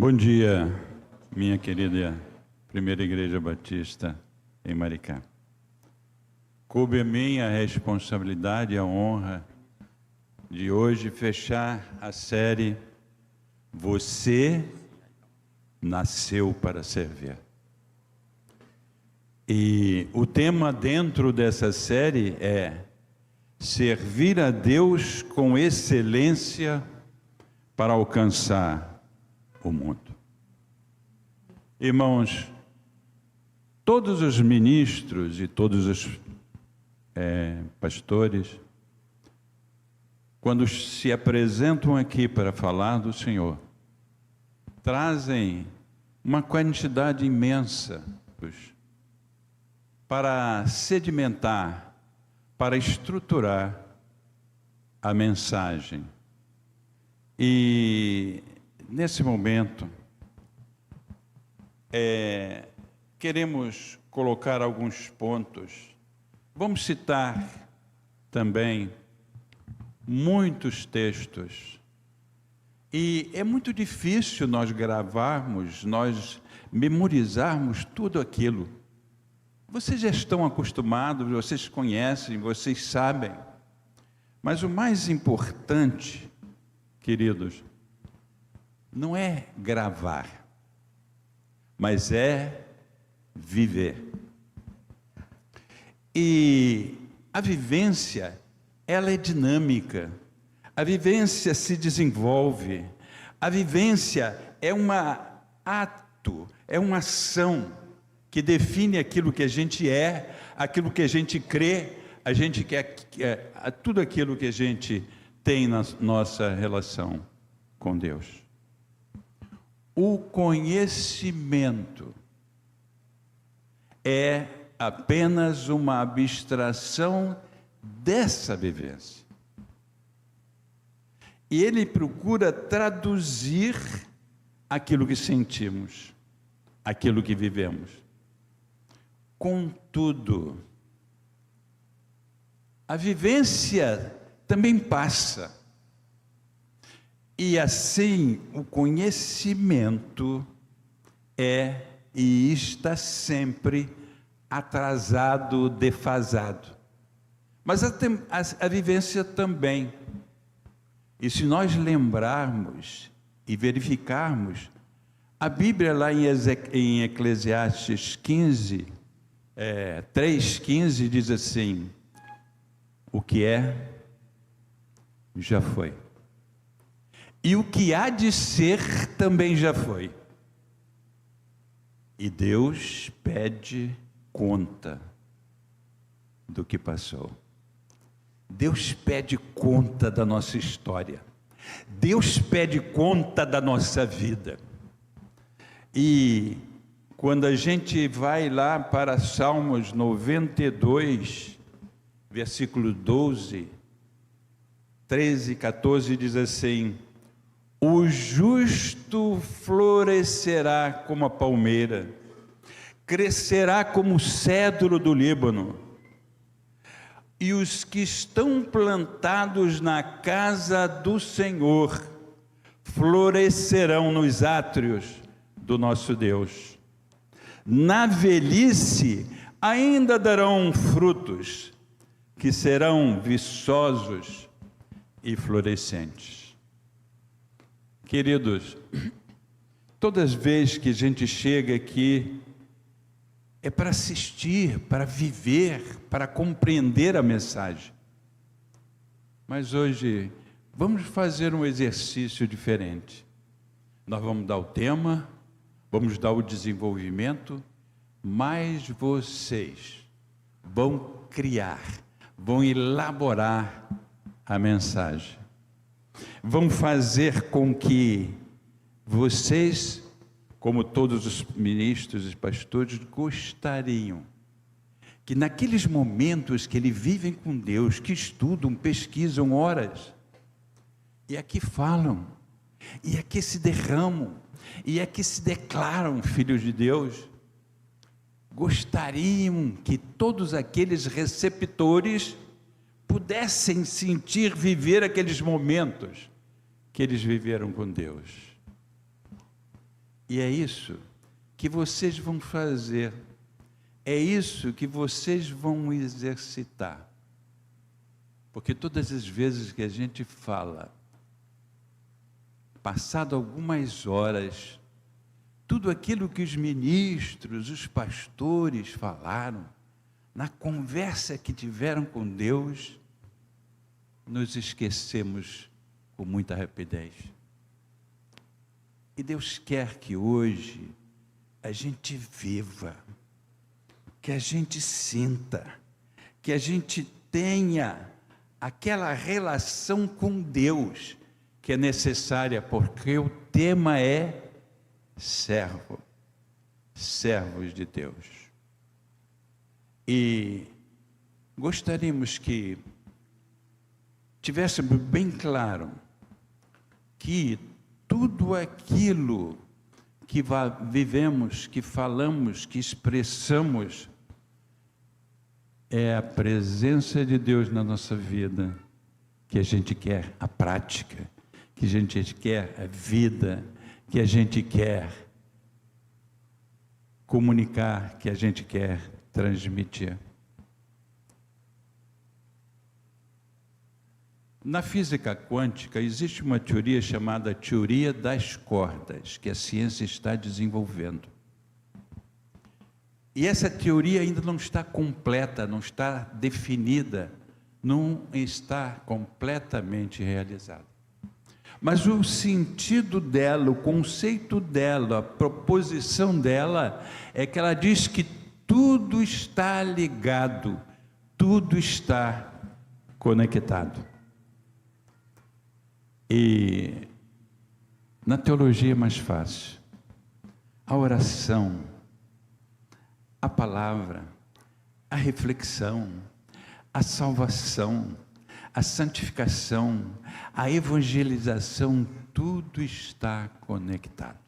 Bom dia, minha querida Primeira Igreja Batista em Maricá. Coube a mim a responsabilidade e a honra de hoje fechar a série Você Nasceu para Servir. E o tema dentro dessa série é servir a Deus com excelência para alcançar o mundo. Irmãos, todos os ministros e todos os pastores, quando se apresentam aqui para falar do Senhor, trazem uma quantidade imensa para sedimentar, para estruturar a mensagem. E nesse momento, queremos colocar alguns pontos. Vamos citar também muitos textos. E é muito difícil nós gravarmos, nós memorizarmos tudo aquilo. Vocês já estão acostumados, vocês conhecem, vocês sabem. Mas o mais importante, queridos, não é gravar, mas é viver. E a vivência, ela é dinâmica. A vivência se desenvolve. A vivência é um ato, é uma ação que define aquilo que a gente é, aquilo que a gente crê, a gente quer, tudo aquilo que a gente tem na nossa relação com Deus. O conhecimento é apenas uma abstração dessa vivência. E ele procura traduzir aquilo que sentimos, aquilo que vivemos. Contudo, a vivência também passa. E assim, o conhecimento é e está sempre atrasado, defasado. Mas a vivência também. E se nós lembrarmos e verificarmos, a Bíblia lá em Eclesiastes 15, 3:15 diz assim: o que é, já foi. E o que há de ser também já foi. E Deus pede conta do que passou. Deus pede conta da nossa história. Deus pede conta da nossa vida. E quando a gente vai lá para Salmos 92, versículo 12, 13 e 14, diz assim: o justo florescerá como a palmeira, crescerá como o cedro do Líbano, e os que estão plantados na casa do Senhor florescerão nos átrios do nosso Deus. Na velhice ainda darão frutos, que serão viçosos e florescentes. Queridos, todas as vezes que a gente chega aqui, é para assistir, para viver, para compreender a mensagem. Mas hoje, vamos fazer um exercício diferente. Nós vamos dar o tema, vamos dar o desenvolvimento, mas vocês vão criar, vão elaborar a mensagem. Vão fazer com que vocês, como todos os ministros e pastores, gostariam que naqueles momentos que eles vivem com Deus, que estudam, pesquisam horas, e aqui falam, e aqui se derramam, e aqui se declaram filhos de Deus, gostariam que todos aqueles receptores pudessem sentir, viver aqueles momentos que eles viveram com Deus. E é isso que vocês vão fazer, é isso que vocês vão exercitar. Porque todas as vezes que a gente fala, passado algumas horas, tudo aquilo que os ministros, os pastores falaram, na conversa que tiveram com Deus, nos esquecemos com muita rapidez. E Deus quer que hoje a gente viva, que a gente sinta, que a gente tenha aquela relação com Deus que é necessária, porque o tema é servo, servos de Deus. E gostaríamos que tivéssemos bem claro que tudo aquilo que vivemos, que falamos, que expressamos, é a presença de Deus na nossa vida, que a gente quer a prática, que a gente quer a vida, que a gente quer comunicar, que a gente quer transmitir. Na física quântica existe uma teoria chamada teoria das cordas, que a ciência está desenvolvendo. E essa teoria ainda não está completa, não está definida, não está completamente realizada. Mas o sentido dela, o conceito dela, a proposição dela, é que ela diz que tudo está ligado, tudo está conectado. E na teologia é mais fácil. A oração, a palavra, a reflexão, a salvação, a santificação, a evangelização, tudo está conectado.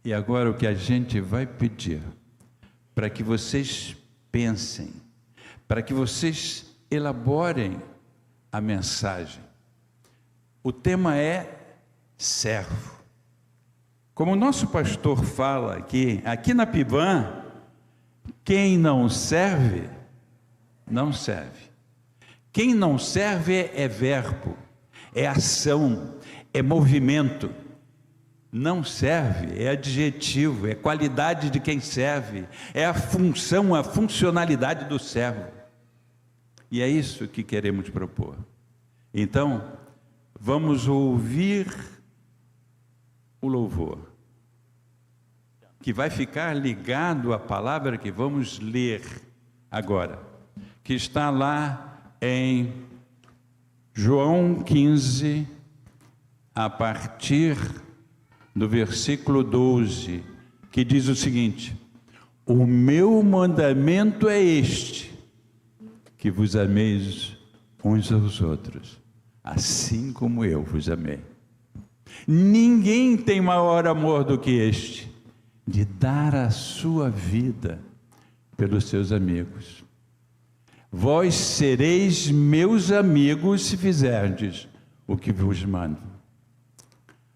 E agora o que a gente vai pedir, para que vocês pensem, para que vocês elaborem a mensagem. O tema é servo. Como o nosso pastor fala aqui na PIBAN, quem não serve, não serve. Quem não serve é verbo, é ação, é movimento. Não serve é adjetivo, é qualidade de quem serve, é a função, a funcionalidade do servo. E é isso que queremos propor. Então, vamos ouvir o louvor, que vai ficar ligado à palavra que vamos ler agora, que está lá em João 15, a partir do versículo 12, que diz o seguinte: o meu mandamento é este, que vos ameis uns aos outros, assim como eu vos amei. Ninguém tem maior amor do que este, de dar a sua vida pelos seus amigos. Vós sereis meus amigos se fizerdes o que vos mando.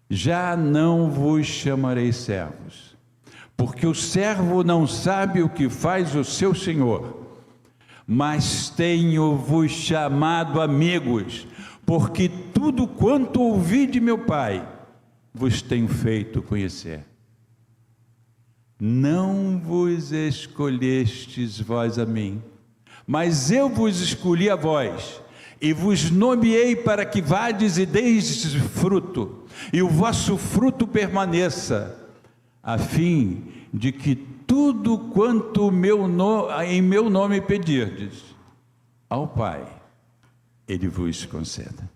Já não vos chamarei servos, porque o servo não sabe o que faz o seu senhor, mas tenho-vos chamado amigos, porque tudo quanto ouvi de meu Pai, vos tenho feito conhecer. Não vos escolhestes vós a mim, mas eu vos escolhi a vós, e vos nomeei para que vades e deis fruto, e o vosso fruto permaneça, a fim de que tudo quanto em meu nome pedirdes ao Pai, Ele vos conceda.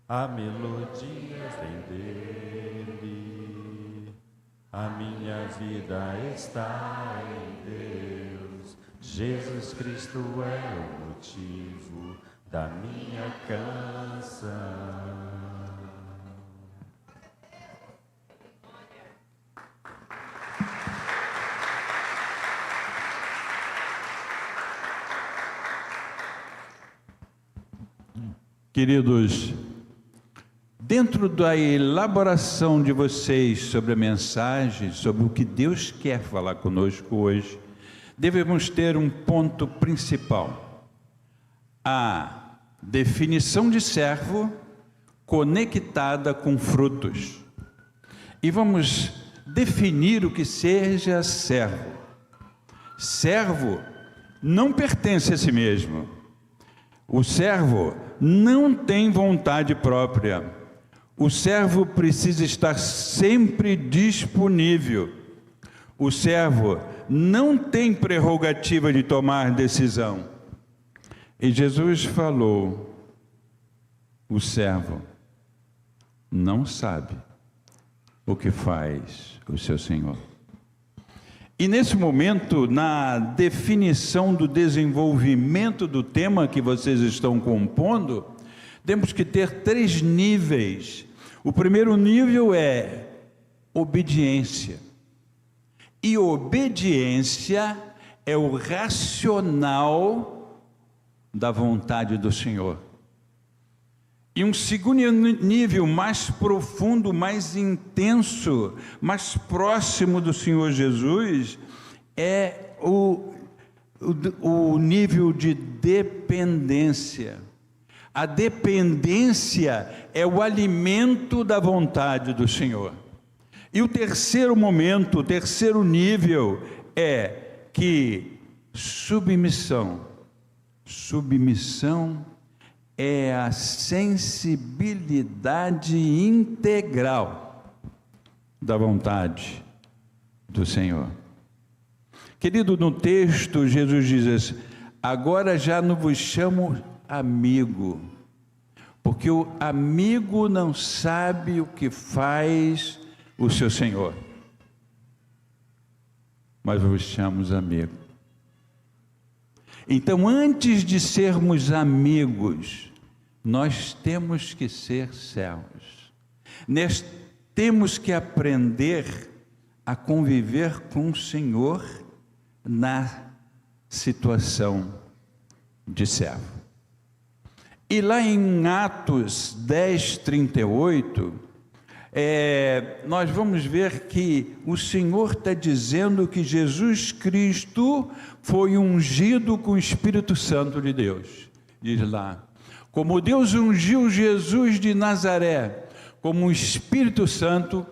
A melodia vem dele, a minha vida está em Deus. Jesus Cristo é o motivo da minha canção. Queridos, dentro da elaboração de vocês sobre a mensagem, sobre o que Deus quer falar conosco hoje, devemos ter um ponto principal: a definição de servo conectada com frutos. E vamos definir o que seja servo. Servo não pertence a si mesmo. O servo não tem vontade própria. O servo precisa estar sempre disponível. O servo não tem prerrogativa de tomar decisão. E Jesus falou: o servo não sabe o que faz o seu Senhor. E nesse momento, na definição do desenvolvimento do tema que vocês estão compondo, temos que ter 3 níveis. O primeiro nível é obediência. E obediência é o racional da vontade do Senhor. E um segundo nível mais profundo, mais intenso, mais próximo do Senhor Jesus, é o nível de dependência. A dependência é o alimento da vontade do Senhor. E o terceiro momento, o terceiro nível é que submissão é a sensibilidade integral da vontade do Senhor. Querido, no texto Jesus diz assim: agora já não vos chamo amigo, porque o amigo não sabe o que faz o seu Senhor, mas vos chamo amigo. Então, antes de sermos amigos, nós temos que ser servos. Nós temos que aprender a conviver com o Senhor na situação de servo. E lá em Atos 10, 38, nós vamos ver que o Senhor está dizendo que Jesus Cristo foi ungido com o Espírito Santo de Deus. Diz lá: como Deus ungiu Jesus de Nazaré como o Espírito Santo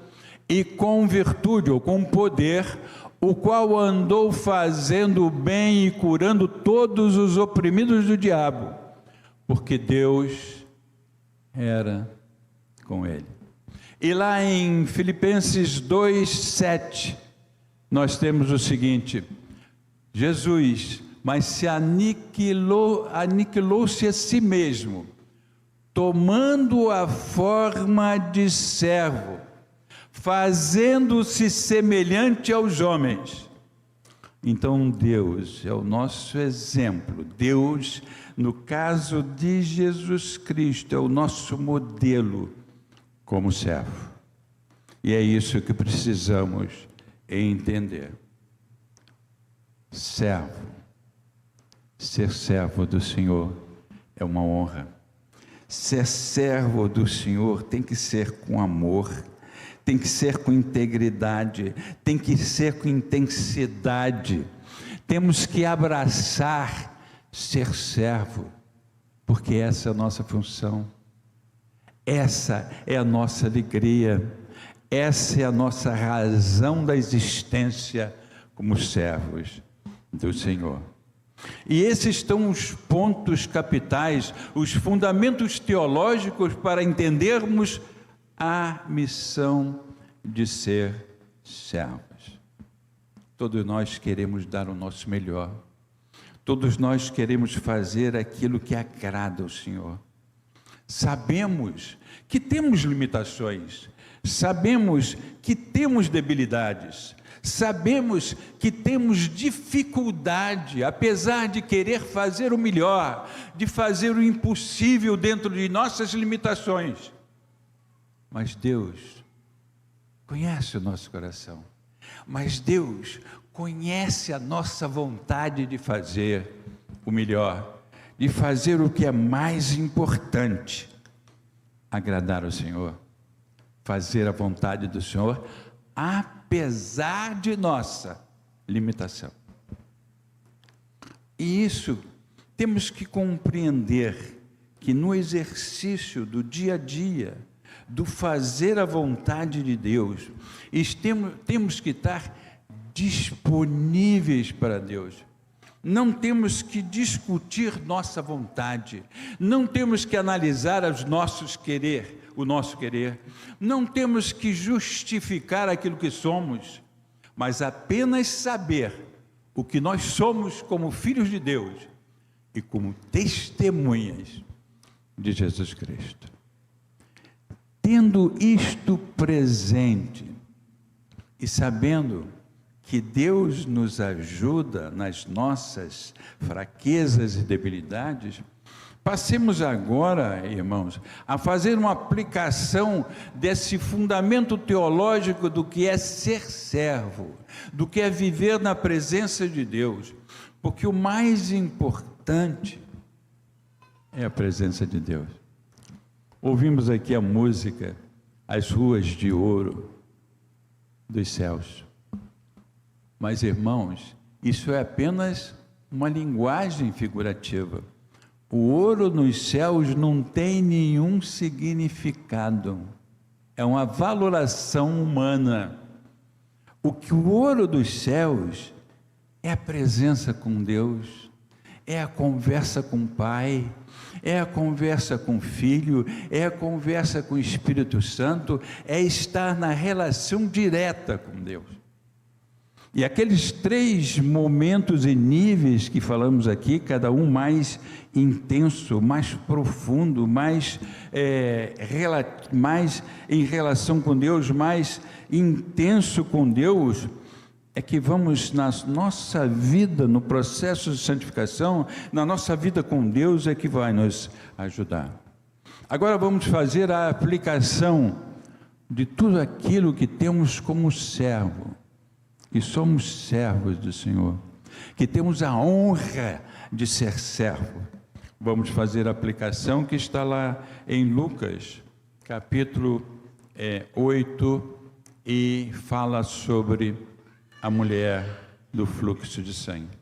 e com virtude ou com poder, o qual andou fazendo o bem e curando todos os oprimidos do diabo, porque Deus era com ele. E lá em Filipenses 2:7, nós temos o seguinte: Jesus, mas se aniquilou-se a si mesmo, tomando a forma de servo, fazendo-se semelhante aos homens. Então Deus é o nosso exemplo. Deus, no caso de Jesus Cristo, é o nosso modelo como servo. E é isso que precisamos entender. Servo, ser servo do Senhor é uma honra. Ser servo do Senhor tem que ser com amor, tem que ser com integridade, tem que ser com intensidade. Temos que abraçar ser servo, porque essa é a nossa função. Essa é a nossa alegria, essa é a nossa razão da existência como servos do Senhor. E esses são os pontos capitais, os fundamentos teológicos para entendermos a missão de ser servos. Todos nós queremos dar o nosso melhor, todos nós queremos fazer aquilo que agrada ao Senhor. Sabemos que temos limitações, sabemos que temos debilidades, sabemos que temos dificuldade, apesar de querer fazer o melhor, de fazer o impossível dentro de nossas limitações. Mas Deus conhece o nosso coração, mas Deus conhece a nossa vontade de fazer o melhor, de fazer o que é mais importante, agradar ao Senhor, fazer a vontade do Senhor, apesar de nossa limitação. E isso temos que compreender, que no exercício do dia a dia, do fazer a vontade de Deus, temos que estar disponíveis para Deus. Não temos que discutir nossa vontade, não temos que analisar o nosso querer, não temos que justificar aquilo que somos, mas apenas saber o que nós somos como filhos de Deus e como testemunhas de Jesus Cristo. Tendo isto presente e sabendo que Deus nos ajuda nas nossas fraquezas e debilidades, passemos agora, irmãos, a fazer uma aplicação desse fundamento teológico do que é ser servo, do que é viver na presença de Deus, porque o mais importante é a presença de Deus. Ouvimos aqui a música, As Ruas de Ouro dos Céus. Mas, irmãos, isso é apenas uma linguagem figurativa. O ouro nos céus não tem nenhum significado. É uma valoração humana. O ouro dos céus é a presença com Deus, é a conversa com o Pai, é a conversa com o Filho, é a conversa com o Espírito Santo, é estar na relação direta com Deus. E aqueles 3 momentos e níveis que falamos aqui, cada um mais intenso, mais profundo, mais em relação com Deus, mais intenso com Deus, é que vamos na nossa vida, no processo de santificação, na nossa vida com Deus, é que vai nos ajudar. Agora vamos fazer a aplicação de tudo aquilo que temos como servo, que somos servos do Senhor, que temos a honra de ser servo. Vamos fazer a aplicação que está lá em Lucas, capítulo 8, e fala sobre a mulher do fluxo de sangue.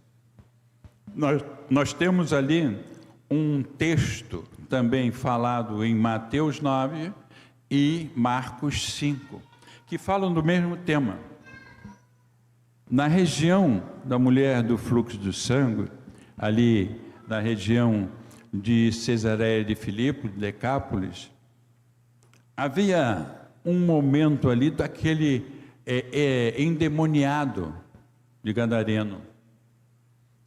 Nós temos ali um texto também falado em Mateus 9 e Marcos 5, que falam do mesmo tema. Na região da mulher do fluxo de sangue, ali na região de Cesareia de Filipe, de Decápolis, havia um momento ali daquele endemoniado de Gadareno,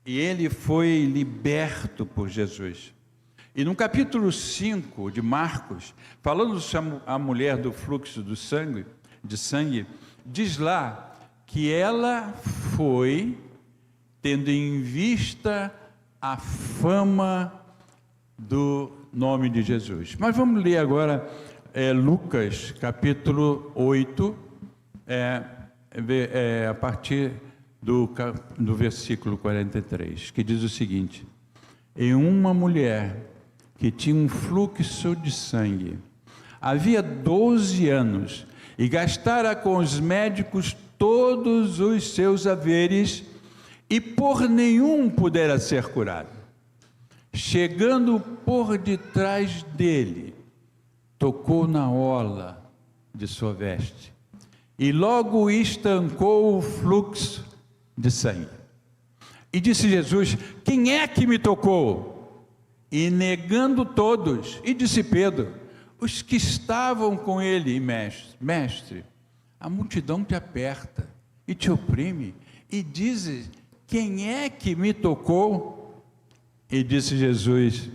e ele foi liberto por Jesus. E no capítulo 5 de Marcos, falando sobre a mulher do fluxo de sangue, diz lá que ela foi, tendo em vista a fama do nome de Jesus. Mas vamos ler agora Lucas, capítulo 8, a partir do versículo 43, que diz o seguinte: em uma mulher que tinha um fluxo de sangue, havia 12 anos, e gastara com os médicos todos os seus haveres, e por nenhum pudera ser curado. Chegando por detrás dele, tocou na orla de sua veste, e logo estancou o fluxo de sangue. E disse Jesus: quem é que me tocou? E negando todos, e disse Pedro: os que estavam com ele, mestre, a multidão te aperta e te oprime, e dizes: quem é que me tocou? E disse Jesus: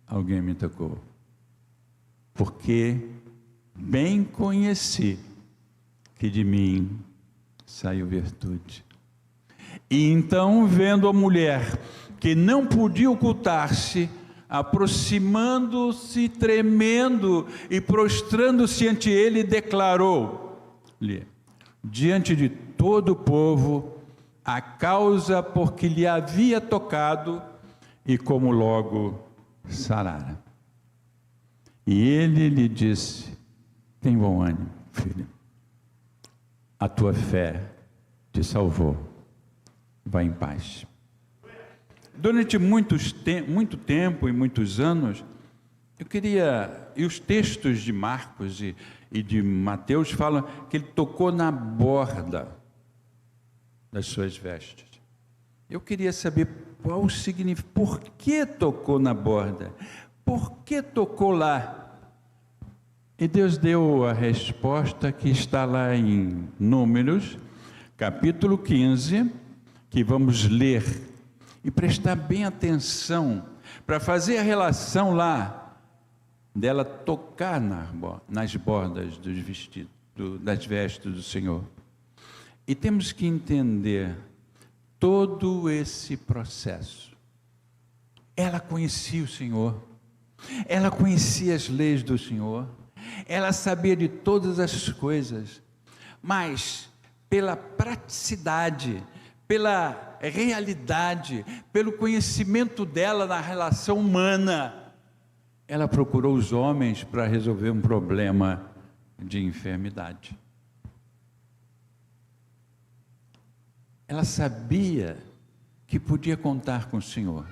alguém me tocou, porque bem conheci que de mim saiu virtude. E então, vendo a mulher que não podia ocultar-se, aproximando-se, tremendo e prostrando-se ante ele, declarou-lhe, diante de todo o povo, a causa por que lhe havia tocado e como logo sarara. E ele lhe disse, tem bom ânimo, filho, a tua fé te salvou, vai em paz. Durante muito tempo e muitos anos, e os textos de Marcos e de Mateus falam que ele tocou na borda das suas vestes. Eu queria saber qual o significado, por que tocou na borda? Por que tocou lá? E Deus deu a resposta que está lá em Números, capítulo 15, que vamos ler e prestar bem atenção para fazer a relação lá dela tocar nas bordas dos vestidos, das vestes do Senhor. E temos que entender todo esse processo. Ela conhecia o Senhor, ela conhecia as leis do Senhor, ela sabia de todas as coisas, mas pela praticidade, pela realidade, pelo conhecimento dela na relação humana, ela procurou os homens para resolver um problema de enfermidade. Ela sabia que podia contar com o Senhor,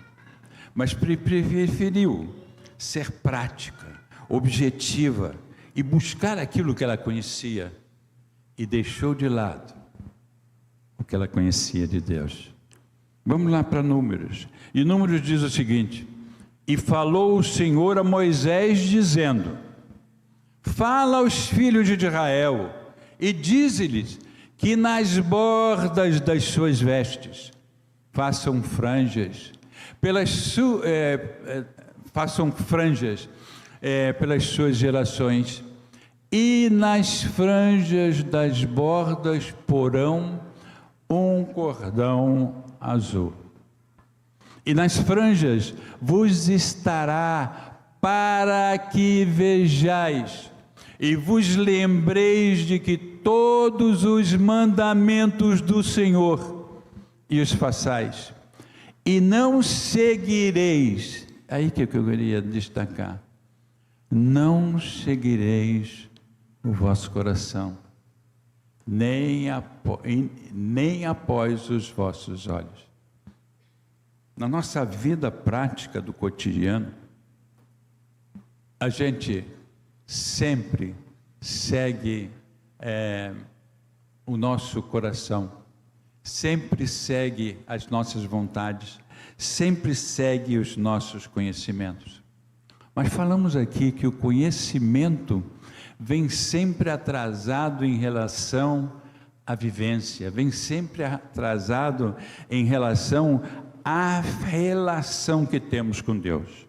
mas preferiu ser prática, objetiva e buscar aquilo que ela conhecia e deixou de lado o que ela conhecia de Deus. Vamos lá para Números. E Números diz o seguinte: e falou o Senhor a Moisés dizendo, fala aos filhos de Israel e dize-lhes que nas bordas das suas vestes façam franjas pelas suas gerações, e nas franjas das bordas porão um cordão azul. E nas franjas vos estará para que vejais e vos lembreis de que todos os mandamentos do Senhor e os façais, e não seguireis, aí que eu queria destacar, não seguireis o vosso coração, nem após os vossos olhos. Na nossa vida prática do cotidiano, a gente sempre segue o nosso coração, sempre segue as nossas vontades, sempre segue os nossos conhecimentos. Mas falamos aqui que o conhecimento vem sempre atrasado em relação à vivência, vem sempre atrasado em relação à relação que temos com Deus.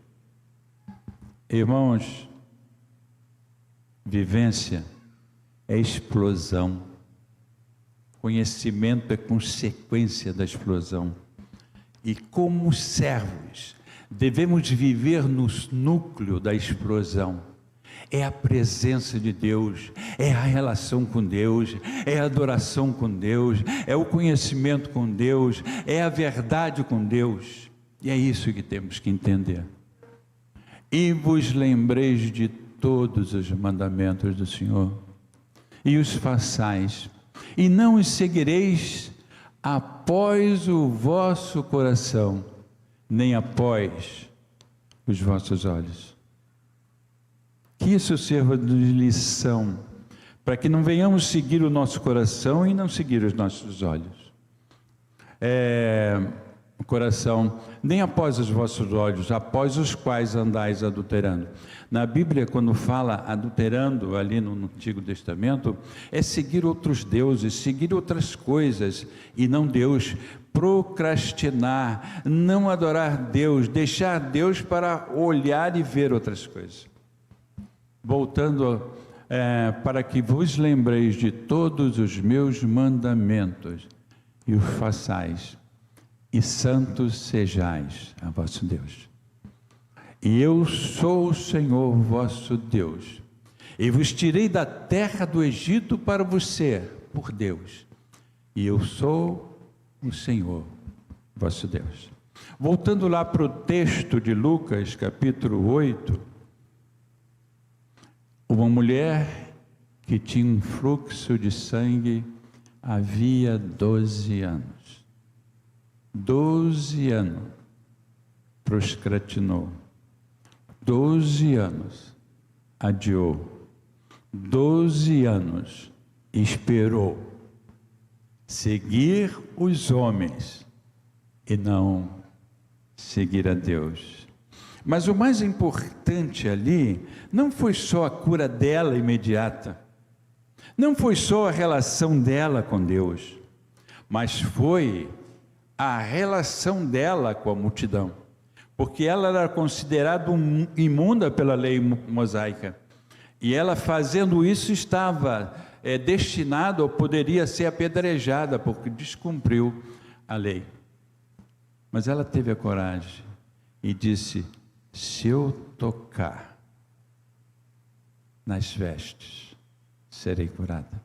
Irmãos, vivência é explosão, conhecimento é consequência da explosão. E como servos, devemos viver no núcleo da explosão. É a presença de Deus, é a relação com Deus, é a adoração com Deus, é o conhecimento com Deus, é a verdade com Deus. E é isso que temos que entender. E vos lembreis de todos os mandamentos do Senhor, e os façais, e não os seguireis após o vosso coração, nem após os vossos olhos. Que isso sirva de lição, para que não venhamos seguir o nosso coração e não seguir os nossos olhos. O coração, nem após os vossos olhos, após os quais andais adulterando. Na Bíblia, quando fala adulterando, ali no Antigo Testamento, é seguir outros deuses, seguir outras coisas, e não Deus, procrastinar, não adorar Deus, deixar Deus para olhar e ver outras coisas. voltando para que vos lembreis de todos os meus mandamentos e os façais, e santos sejais a vosso Deus. E eu sou o Senhor vosso Deus, e vos tirei da terra do Egito para vos ser por Deus, e eu sou o Senhor vosso Deus. Voltando lá para o texto de Lucas, capítulo 8, uma mulher que tinha um fluxo de sangue havia 12 anos. 12 anos procrastinou. 12 anos adiou. 12 anos esperou seguir os homens e não seguir a Deus. Mas o mais importante ali não foi só a cura dela imediata, não foi só a relação dela com Deus, mas foi a relação dela com a multidão, porque ela era considerada imunda pela lei mosaica, e ela fazendo isso estava destinada ou poderia ser apedrejada, porque descumpriu a lei. Mas ela teve a coragem e disse: se eu tocar nas vestes, serei curada.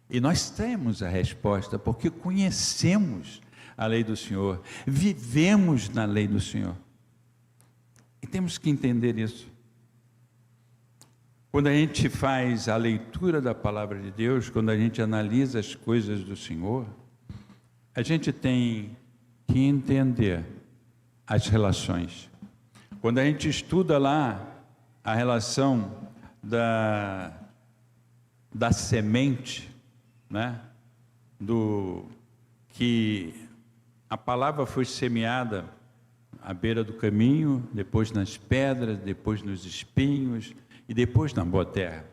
E nós temos a resposta, porque conhecemos a lei do Senhor, vivemos na lei do Senhor. E temos que entender isso. Quando a gente faz a leitura da palavra de Deus, quando a gente analisa as coisas do Senhor, a gente tem que entender as relações. Quando a gente estuda lá a relação da semente, né? Que a palavra foi semeada à beira do caminho, depois nas pedras, depois nos espinhos e depois na boa terra.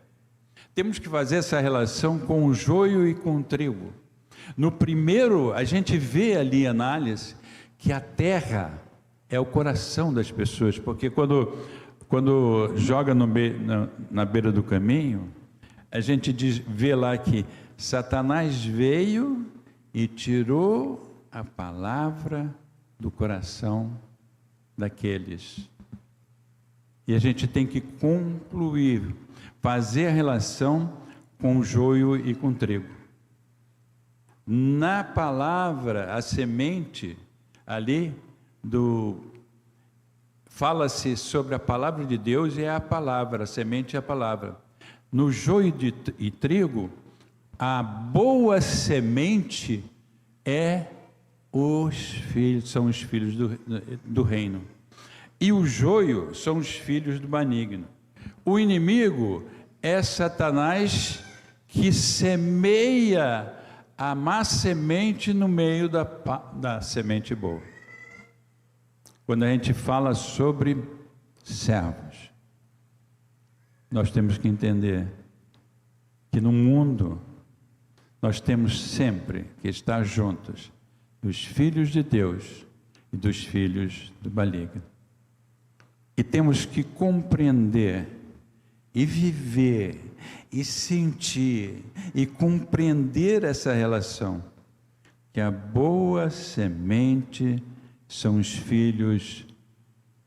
Temos que fazer essa relação com o joio e com o trigo. No primeiro, a gente vê ali a análise que a terra é o coração das pessoas, porque quando joga na beira do caminho, a gente vê lá que Satanás veio e tirou a palavra do coração daqueles. E a gente tem que concluir, fazer a relação com o joio e com o trigo. Na palavra, a semente ali fala-se sobre a palavra de Deus, e é a palavra, a semente é a palavra. No joio e trigo, a boa semente são os filhos do reino. E o joio são os filhos do maligno. O inimigo é Satanás, que semeia a má semente no meio da semente boa. Quando a gente fala sobre servos, nós temos que entender que no mundo nós temos sempre que estar juntos dos filhos de Deus e dos filhos do maligno. E temos que compreender e viver e sentir e compreender essa relação, que a boa semente são os filhos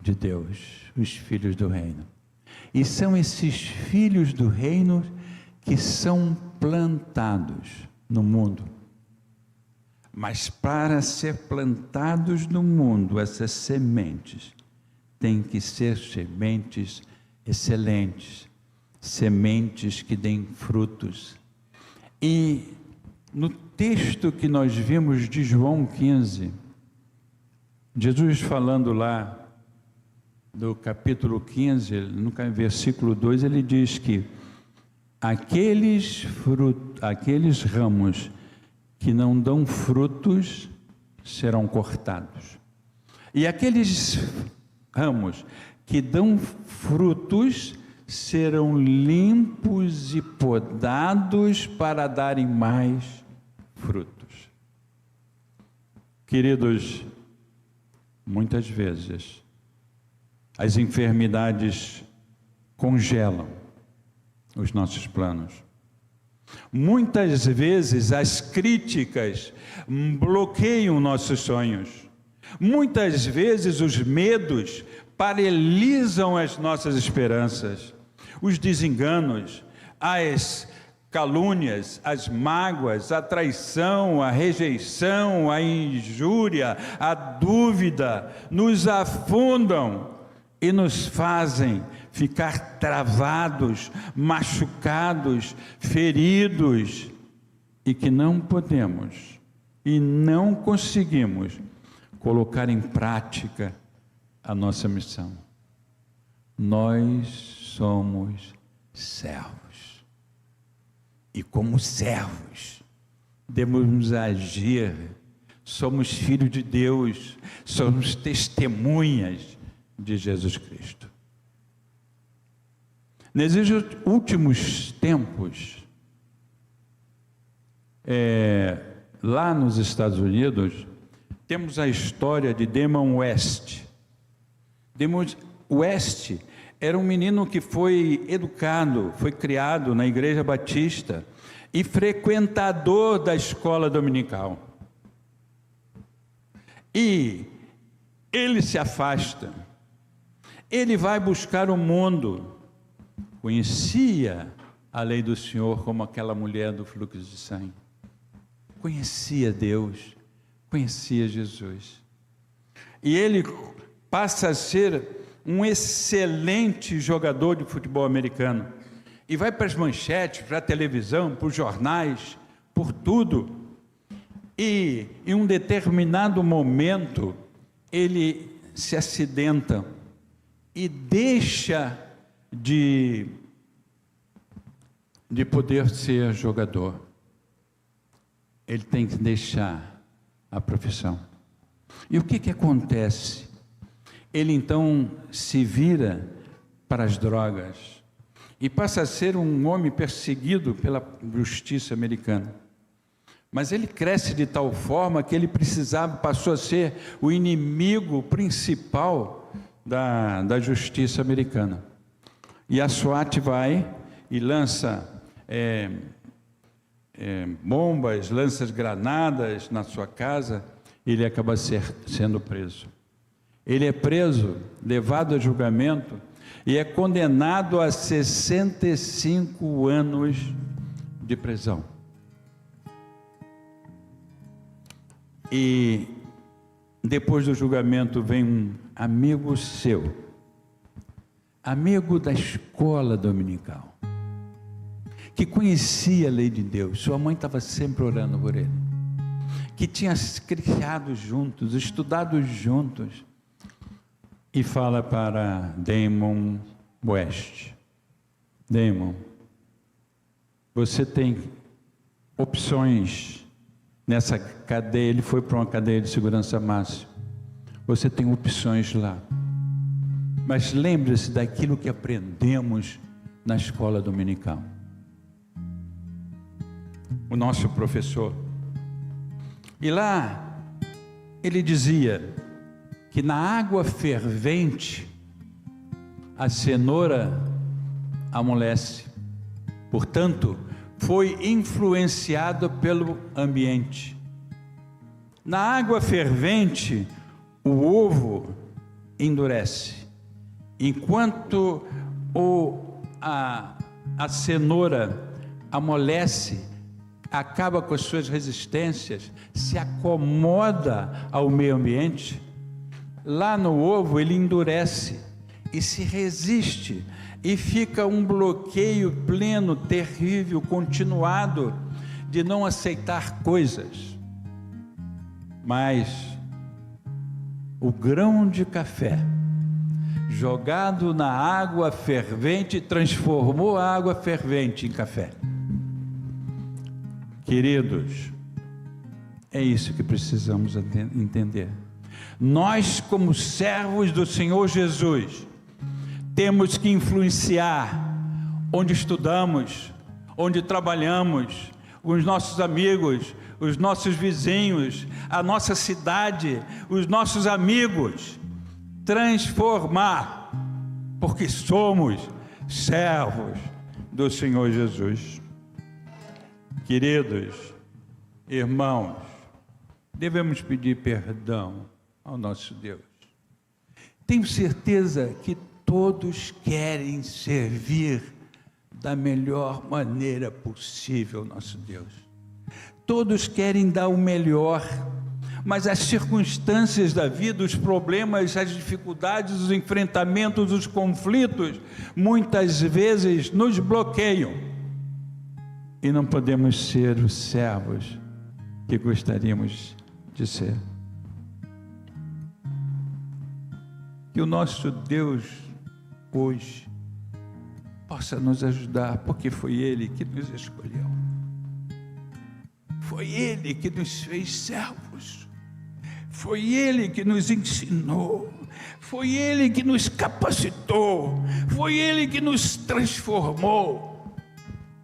de Deus, os filhos do reino. E são esses filhos do reino que são plantados no mundo. Mas para ser plantados no mundo, essas sementes têm que ser sementes excelentes, sementes que deem frutos. E no texto que nós vimos de João 15, Jesus falando lá do capítulo 15, no versículo 2, ele diz que aqueles ramos que não dão frutos serão cortados, e aqueles ramos que dão frutos serão limpos e podados para darem mais frutos. Queridos, muitas vezes as enfermidades congelam os nossos planos. Muitas vezes as críticas bloqueiam nossos sonhos. Muitas vezes os medos paralisam as nossas esperanças. Os desenganos, as calúnias, as mágoas, a traição, a rejeição, a injúria, a dúvida nos afundam e nos fazem ficar travados, machucados, feridos, e que não podemos e não conseguimos colocar em prática a nossa missão. Nós somos servos. E como servos, devemos agir, somos filhos de Deus, somos testemunhas de Jesus Cristo. Nesses últimos tempos, lá nos Estados Unidos, temos a história de Damon West. Damon West era um menino que foi educado, foi criado na Igreja Batista e frequentador da escola dominical. E ele se afasta, ele vai buscar o mundo, conhecia a lei do Senhor como aquela mulher do fluxo de sangue, conhecia Deus, conhecia Jesus, e ele passa a ser um excelente jogador de futebol americano, e vai para as manchetes, para a televisão, para os jornais, por tudo, e em um determinado momento, ele se acidenta, e deixa de poder ser jogador. Ele tem que deixar a profissão. E o que acontece? Ele então se vira para as drogas e passa a ser um homem perseguido pela justiça americana. Mas ele cresce de tal forma que ele passou a ser o inimigo principal da justiça americana. E a SWAT vai e lança bombas, lança granadas na sua casa, e ele acaba sendo preso. Ele é preso, levado a julgamento e é condenado a 65 anos de prisão. E depois do julgamento vem um amigo seu, amigo da escola dominical, que conhecia a lei de Deus, sua mãe estava sempre orando por ele, que tinha criado juntos, estudado juntos, e fala para Damon West: Damon, você tem opções nessa cadeia. Ele foi para uma cadeia de segurança máxima. Você tem opções lá, mas lembre-se daquilo que aprendemos na escola dominical. O nosso professor, e lá ele dizia que na água fervente a cenoura amolece. Portanto, foi influenciado pelo ambiente. Na água fervente, o ovo endurece, enquanto a cenoura amolece, acaba com as suas resistências, se acomoda ao meio ambiente. Lá no ovo ele endurece e se resiste, e fica um bloqueio pleno, terrível, continuado, de não aceitar coisas. Mas o grão de café jogado na água fervente transformou a água fervente em café. Queridos, é isso que precisamos entender. Nós, como servos do Senhor Jesus, temos que influenciar onde estudamos, onde trabalhamos, os nossos amigos, os nossos vizinhos, a nossa cidade, os nossos amigos, transformar, porque somos servos do Senhor Jesus. Queridos irmãos, devemos pedir perdão ao nosso Deus. Tenho certeza que todos querem servir da melhor maneira possível ao nosso Deus. Todos querem dar o melhor, mas as circunstâncias da vida, os problemas, as dificuldades, os enfrentamentos, os conflitos, muitas vezes nos bloqueiam e não podemos ser os servos que gostaríamos de ser. Que o nosso Deus hoje possa nos ajudar, porque foi Ele que nos escolheu. Foi Ele que nos fez servos. Foi Ele que nos ensinou. Foi Ele que nos capacitou. Foi Ele que nos transformou.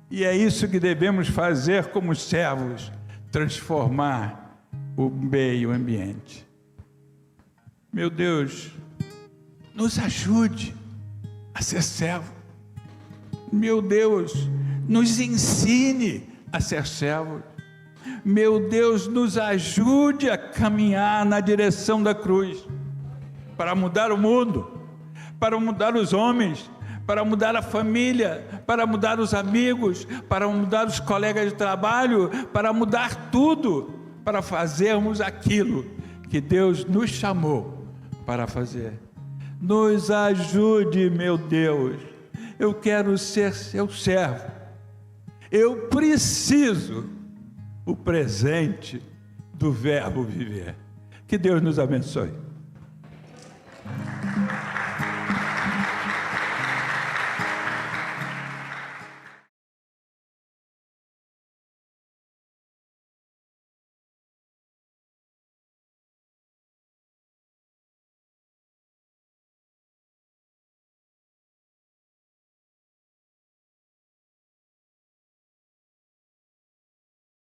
E é isso que devemos fazer como servos, transformar o meio ambiente. Meu Deus, nos ajude a ser servo. Meu Deus, nos ensine a ser servo. Meu Deus, nos ajude a caminhar na direção da cruz, para mudar o mundo, para mudar os homens, para mudar a família, para mudar os amigos, para mudar os colegas de trabalho, para mudar tudo, para fazermos aquilo que Deus nos chamou para fazer. Nos ajude, meu Deus. Eu quero ser seu servo. Eu preciso o presente do verbo viver. Que Deus nos abençoe.